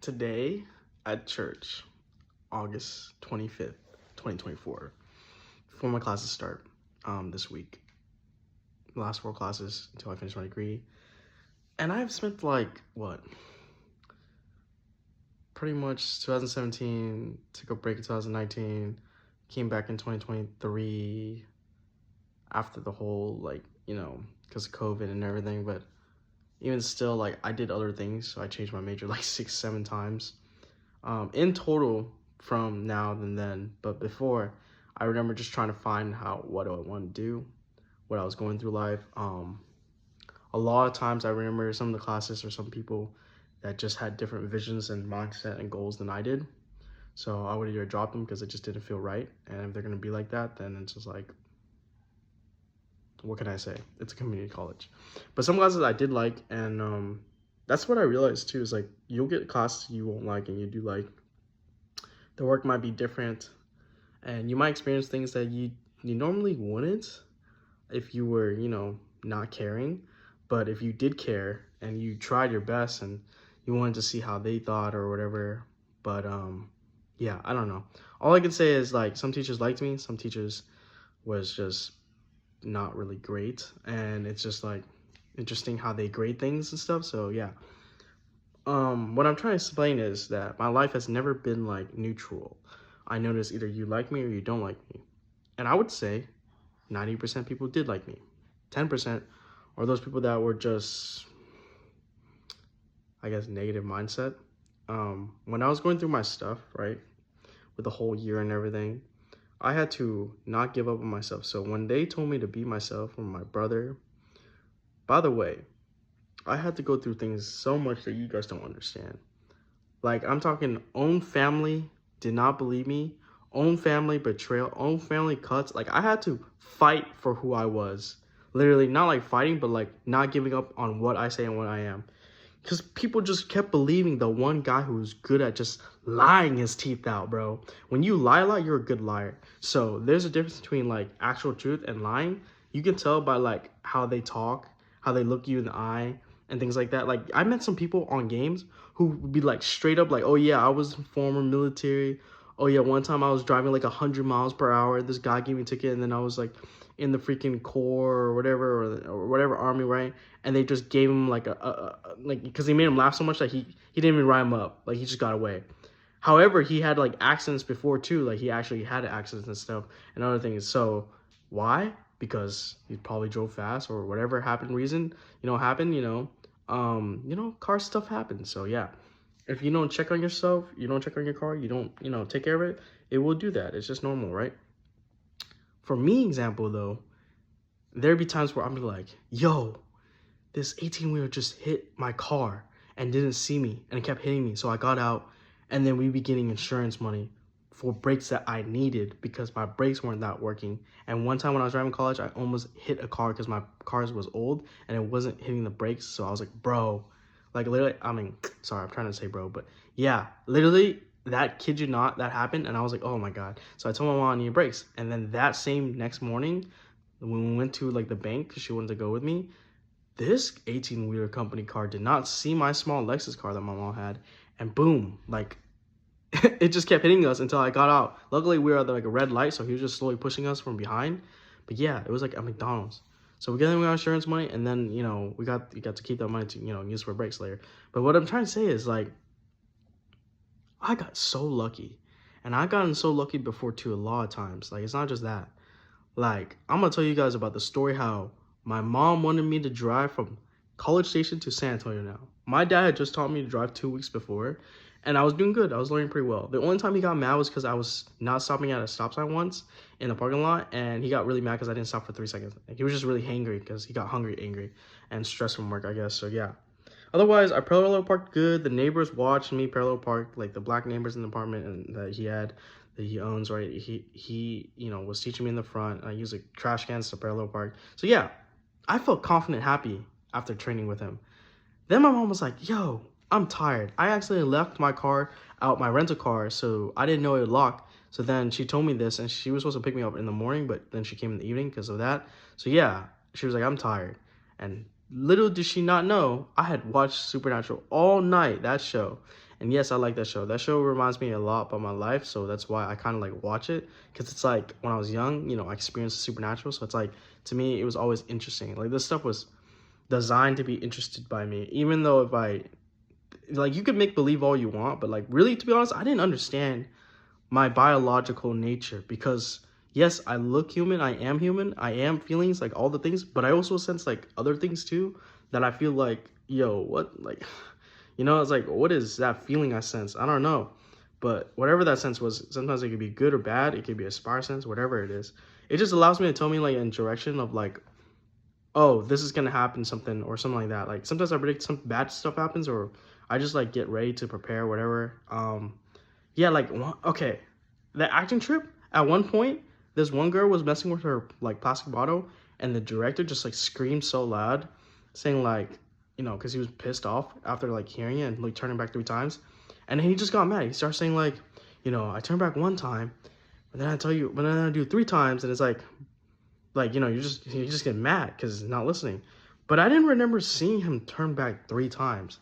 Today at church, August 25th, 2024, before my classes start this week. The last 4 classes until I finish my degree. And I've spent pretty much 2017, took a break in 2019, came back in 2023 after the whole, because of COVID and everything. But even still, I did other things. So I changed my major 6-7 times. In total from now and then. But before, I remember just trying to find what do I want to do, what I was going through life. A lot of times I remember some of the classes or some people that just had different visions and mindset and goals than I did. So I would either drop them because it just didn't feel right. And if they're going to be like that, then it's just what can I say? It's a community college. But some classes I did like, and that's what I realized too, is you'll get classes you won't like and you do like. The work might be different, and you might experience things that you normally wouldn't if you were, not caring. But if you did care and you tried your best and you wanted to see how they thought or whatever. But yeah, I don't know. All I can say is some teachers liked me, some teachers was just not really great, and it's just interesting how they grade things and stuff. So yeah. What I'm trying to explain is that my life has never been neutral. I notice either you like me or you don't like me. And I would say 90% people did like me. 10% are those people that were just, I guess, negative mindset. When I was going through my stuff, right, with the whole year and everything, I had to not give up on myself. So when they told me to be myself, or my brother, by the way, I had to go through things so much that you guys don't understand. I'm talking own family did not believe me, own family betrayal, own family cuts. I had to fight for who I was. Literally, not fighting, but not giving up on what I say and what I am. Because people just kept believing the one guy who was good at just lying his teeth out, bro. When you lie a lot, you're a good liar. So there's a difference between actual truth and lying. You can tell by how they talk, how they look you in the eye, and things like that. I met some people on games who would be straight up oh yeah, I was former military. Oh yeah, one time I was driving 100 miles per hour. This guy gave me a ticket, and then I was in the freaking Corps or whatever army, right? And they just gave him because he made him laugh so much that he didn't even write him up. He just got away. However, he had accidents before too. He actually had accidents and stuff and other things. So why? Because he probably drove fast or whatever happened, car stuff happens. So yeah, if you don't check on yourself, you don't check on your car, you don't, take care of it, it will do that. It's just normal, right? For me, example though, there'd be times where I'm yo, this 18-wheeler just hit my car and didn't see me and it kept hitting me. So I got out, and then we'd be getting insurance money for brakes that I needed because my brakes weren't that working. And one time when I was driving college, I almost hit a car because my car was old and it wasn't hitting the brakes. So I was bro, literally, sorry, I'm trying to say bro, but yeah, literally, that kid you not, that happened. And I was oh my God. So I told my mom I need brakes. And then that same next morning, when we went to the bank because she wanted to go with me, this 18-wheeler company car did not see my small Lexus car that my mom had. And boom, it just kept hitting us until I got out. Luckily, we were at a red light, so he was just slowly pushing us from behind. But yeah, it was a McDonald's. So we got insurance money, and then we got to keep that money to use for brakes later. But what I'm trying to say is I got so lucky, and I've gotten so lucky before too a lot of times. It's not just that. I'm gonna tell you guys about the story how my mom wanted me to drive from College Station to San Antonio now. My dad had just taught me to drive 2 weeks before, and I was doing good. I was learning pretty well. The only time he got mad was because I was not stopping at a stop sign once in the parking lot, and he got really mad because I didn't stop for 3 seconds. He was just really angry because he got angry, and stressed from work, I guess. So yeah. Otherwise, I parallel parked good. The neighbors watched me parallel park, the black neighbors in the apartment and that he owns, right? He was teaching me in the front. And I used trash cans to parallel park. So yeah, I felt confident, happy after training with him. Then my mom was yo, I'm tired. I accidentally left my car out, my rental car, so I didn't know it would lock. So then she told me this, and she was supposed to pick me up in the morning, but then she came in the evening because of that. So yeah, she was I'm tired. And little did she not know, I had watched Supernatural all night, that show. And yes, I like that show. That show reminds me a lot about my life, so that's why I kind of like watch it, because it's like when I was young, you know, I experienced the supernatural, so it's like, to me, it was always interesting. Like, this stuff was designed to be interested by me, even though if I, like, you could make believe all you want, but like, really, to be honest, I didn't understand my biological nature, because yes, I look human, I am feelings, like all the things, but I also sense like other things too, that I feel like, yo, what, like, you know, it's like, what is that feeling I sense? I don't know. But whatever that sense was, sometimes it could be good or bad, it could be a spar sense, whatever it is, it just allows me to tell me like in direction of like, oh, this is gonna happen, something or something like that. Like, sometimes I predict some bad stuff happens, or I just like get ready to prepare, whatever. Yeah, like, okay, the acting trip, at one point, this one girl was messing with her like plastic bottle, and the director just like screamed so loud, saying like, you know, because he was pissed off after like hearing it and like turning back 3 times, and then he just got mad. He started saying like, you know, I turned back 1 time, but then I tell you, but then I do 3 times, and it's like, you know, you just get mad because he's not listening. But I didn't remember seeing him turn back 3 times.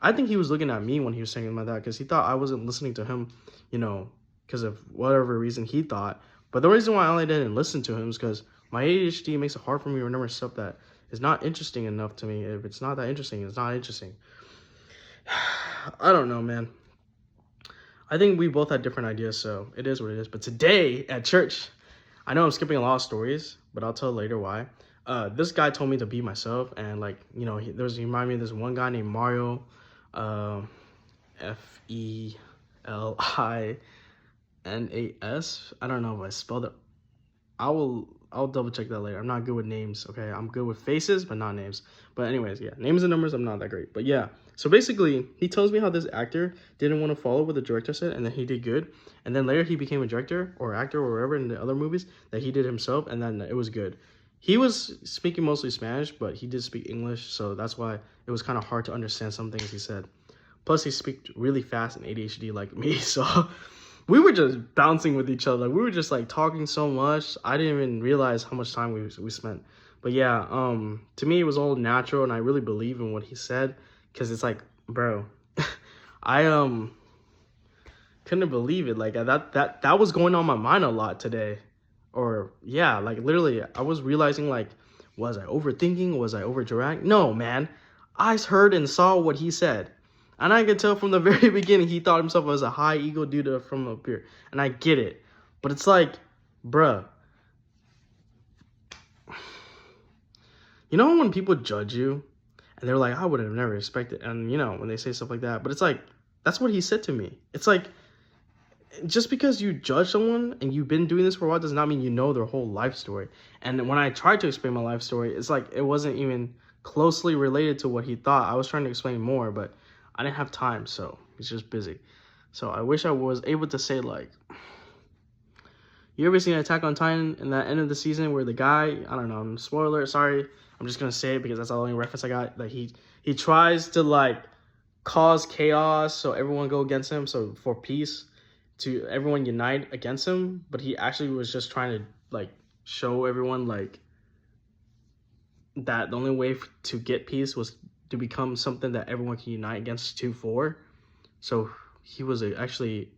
I think he was looking at me when he was saying like that, because he thought I wasn't listening to him, you know, because of whatever reason he thought. But the reason why I only didn't listen to him is because my ADHD makes it hard for me to remember stuff that is not interesting enough to me. If it's not that interesting, it's not interesting. I don't know, man. I think we both had different ideas, so it is what it is. But today at church, I know I'm skipping a lot of stories, but I'll tell later why. This guy told me to be myself, and like, you know, he reminded me of this one guy named Mario, Felinas. I don't know if I spelled it. I'll double check that later. I'm not good with names, okay? I'm good with faces, but not names. But anyways, yeah, names and numbers, I'm not that great. But yeah, so basically, he tells me how this actor didn't want to follow what the director said, and then he did good. And then later he became a director or actor or whatever in the other movies that he did himself, and then it was good. He was speaking mostly Spanish, but he did speak English, so that's why it was kind of hard to understand some things he said. Plus, he speaks really fast and ADHD like me, so we were just bouncing with each other. We were just like talking so much. I didn't even realize how much time we spent. But yeah, to me it was all natural, and I really believe in what he said, because it's like, bro, I couldn't believe it. Like, that was going on my mind a lot today. Or yeah, like literally, I was realizing like, was I overthinking? Was I overdirect? No, man. I heard and saw what he said. And I could tell from the very beginning he thought himself as a high ego dude from up here. And I get it. But it's like, bruh. You know when people judge you and they're like, I would have never expected. And you know, when they say stuff like that. But it's like, that's what he said to me. It's like, just because you judge someone and you've been doing this for a while does not mean you know their whole life story. And when I tried to explain my life story, it's like it wasn't even closely related to what he thought. I was trying to explain more, but I didn't have time, so he's just busy. So I wish I was able to say like, you ever seen Attack on Titan in that end of the season where the guy, I don't know, spoiler alert, sorry, I'm just gonna say it because that's the only reference I got, that he tries to like cause chaos so everyone go against him, so for peace, to everyone unite against him, but he actually was just trying to like show everyone like that the only way to get peace was to become something that everyone can unite against for. So he was actually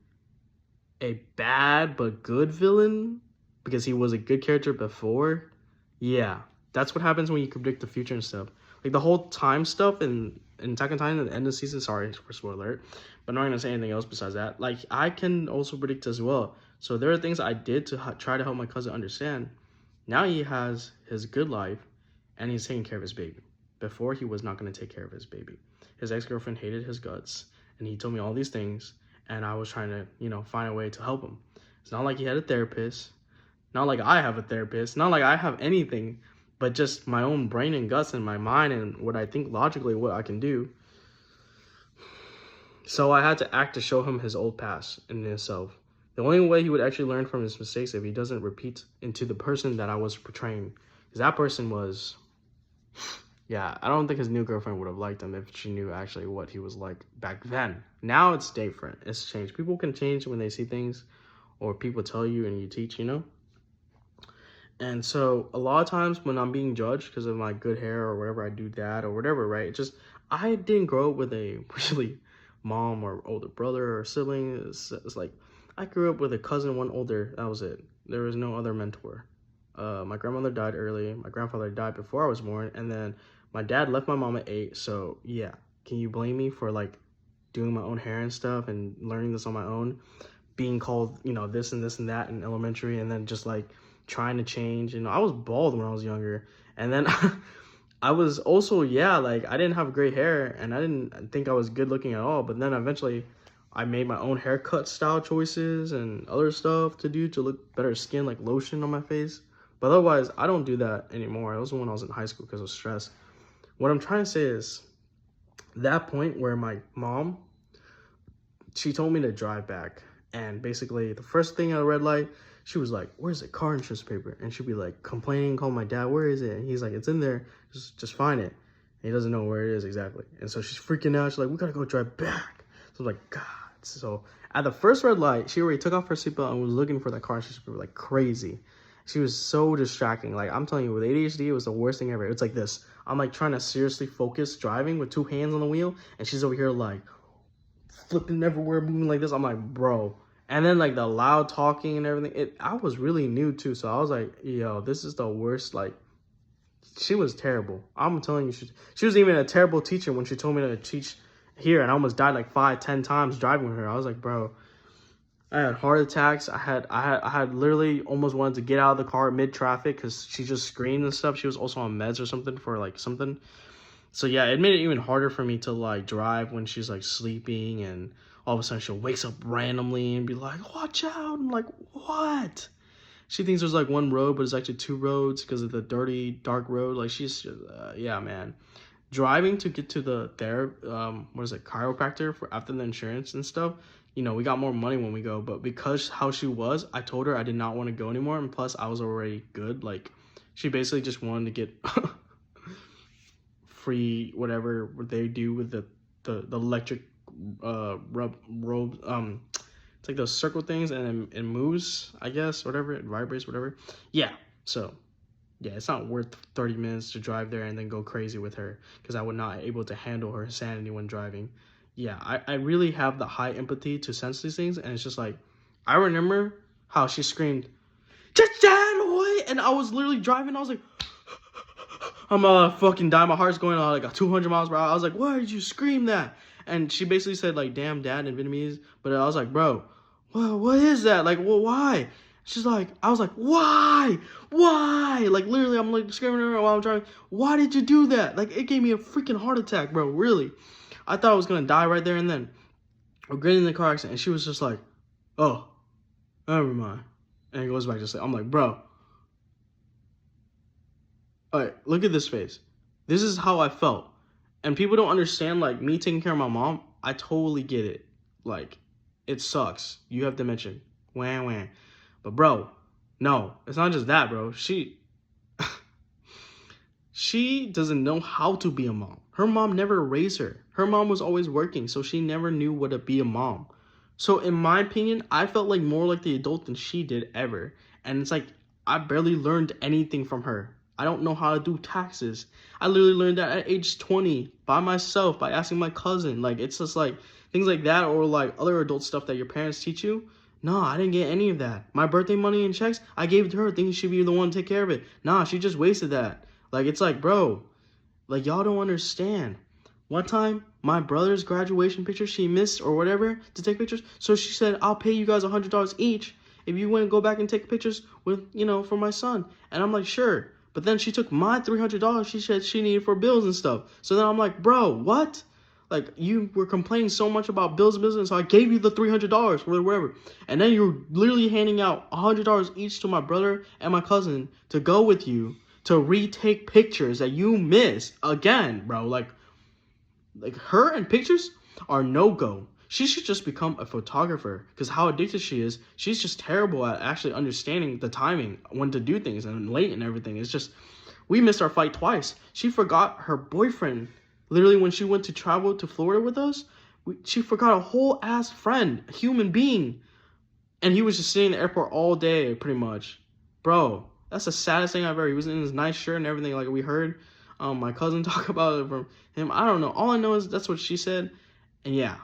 a bad but good villain because he was a good character before. Yeah, that's what happens when you can predict the future and stuff. Like the whole time stuff in Attack on Titan at the end of the season. Sorry for spoiler alert, but I'm not gonna say anything else besides that. Like I can also predict as well. So there are things I did to try to help my cousin understand. Now he has his good life, and he's taking care of his baby. Before he was not gonna take care of his baby. His ex-girlfriend hated his guts, and he told me all these things, and I was trying to, you know, find a way to help him. It's not like he had a therapist. Not like I have a therapist. Not like I have anything, but just my own brain and guts and my mind and what I think logically what I can do. So I had to act to show him his old past and himself. The only way he would actually learn from his mistakes if he doesn't repeat into the person that I was portraying. Because that person was, yeah, I don't think his new girlfriend would have liked him if she knew actually what he was like back then. Now it's different. It's changed. People can change when they see things, or people tell you and you teach, you know? And so a lot of times when I'm being judged because of my good hair or whatever, I do that or whatever, right? It's just, I didn't grow up with a really mom or older brother or sibling. It's like I grew up with a cousin, one older. That was it. There was no other mentor. My grandmother died early. My grandfather died before I was born, and then my dad left my mom at 8. So yeah, can you blame me for like doing my own hair and stuff and learning this on my own, being called, you know, this and this and that in elementary, and then just like trying to change. You know, I was bald when I was younger, and then I was also, yeah, like I didn't have great hair, and I didn't think I was good looking at all. But then eventually I made my own haircut style choices and other stuff to do to look better skin, like lotion on my face. But otherwise, I don't do that anymore. It was when I was in high school because of stress. What I'm trying to say is that point where my mom, she told me to drive back. And basically, the first thing at a red light, she was like, "Where's the car insurance paper?" And she'd be like complaining, calling my dad, "Where is it?" And he's like, "It's in there. Just find it." And he doesn't know where it is exactly. And so she's freaking out. She's like, "We gotta go drive back." So I'm like, God. So at the first red light, she already took off her seatbelt and was looking for that car insurance paper like crazy. She was so distracting. Like, I'm telling you, with ADHD, it was the worst thing ever. It's like this. I'm like trying to seriously focus driving with 2 hands on the wheel, and she's over here like flipping everywhere, moving like this. I'm like, bro. And then like the loud talking and everything. I was really new too, so I was like, yo, this is the worst. Like, she was terrible. I'm telling you, she was even a terrible teacher when she told me to teach here, and I almost died like 5-10 times driving with her. I was like, bro. I had heart attacks. I had literally almost wanted to get out of the car mid traffic because she just screamed and stuff. She was also on meds or something for like something. So yeah, it made it even harder for me to like drive when she's like sleeping, and all of a sudden she wakes up randomly and be like, "Watch out!" I'm like, "What?" She thinks there's like one road, but it's actually 2 roads because of the dirty, dark road. Like she's just, yeah, man. Driving to get to the what is it, chiropractor for after the insurance and stuff. You know, we got more money when we go, but because how she was, I told her I did not want to go anymore, and plus I was already good. Like, she basically just wanted to get free whatever they do with the electric robe. It's like those circle things, and it moves, I guess, whatever, it vibrates, whatever. Yeah, so yeah, it's not worth 30 minutes to drive there and then go crazy with her because I would not able to handle her sanity when driving. Yeah, I really have the high empathy to sense these things, and it's just like, I remember how she screamed, "Just dad away!" And I was literally driving, I was like, I'm fucking dying, my heart's going on like 200 miles per hour. I was like, "Why did you scream that?" And she basically said like, "Damn dad" in Vietnamese, but I was like, bro, what is that? Like, well, why? She's like, I was like, why? Like, literally, I'm like screaming at her while I'm driving. Why did you do that? Like, it gave me a freaking heart attack, bro, really. I thought I was going to die right there and then. We're getting in the car accident, and she was just like, "Oh, never mind." And it goes back to sleep. I'm like, bro. All right, look at this face. This is how I felt. And people don't understand, like, me taking care of my mom. I totally get it. Like, it sucks. You have dementia. Wah. But, bro, no. It's not just that, bro. She doesn't know how to be a mom. Her mom never raised her. Her mom was always working, so she never knew what to be a mom. So in my opinion, I felt like more like the adult than she did ever. And it's like, I barely learned anything from her. I don't know how to do taxes. I literally learned that at age 20 by myself, by asking my cousin. Like, it's just like things like that, or like other adult stuff that your parents teach you. No, I didn't get any of that. My birthday money and checks, I gave it to her thinking she'd be the one to take care of it. Nah, she just wasted that. Like, it's like, bro, like, y'all don't understand. One time, my brother's graduation picture, she missed or whatever to take pictures. So she said, "I'll pay you guys $100 each if you want to go back and take pictures with, you know, for my son." And I'm like, sure. But then she took my $300 she said she needed for bills and stuff. So then I'm like, bro, what? Like, you were complaining so much about bills and business, so I gave you the $300 for whatever. And then you're literally handing out $100 each to my brother and my cousin to go with you to retake pictures that you missed again, bro. Like her and pictures are no-go. She should just become a photographer, because how addicted she is, she's just terrible at actually understanding the timing, when to do things, and late and everything. It's just, we missed our flight twice. She forgot her boyfriend. Literally, when she went to travel to Florida with us, she forgot a whole ass friend, a human being. And he was just sitting in the airport all day, pretty much. Bro, that's the saddest thing I've ever. He was in his nice shirt and everything, like we heard my cousin talk about it from him. I don't know. All I know is that's what she said. And yeah,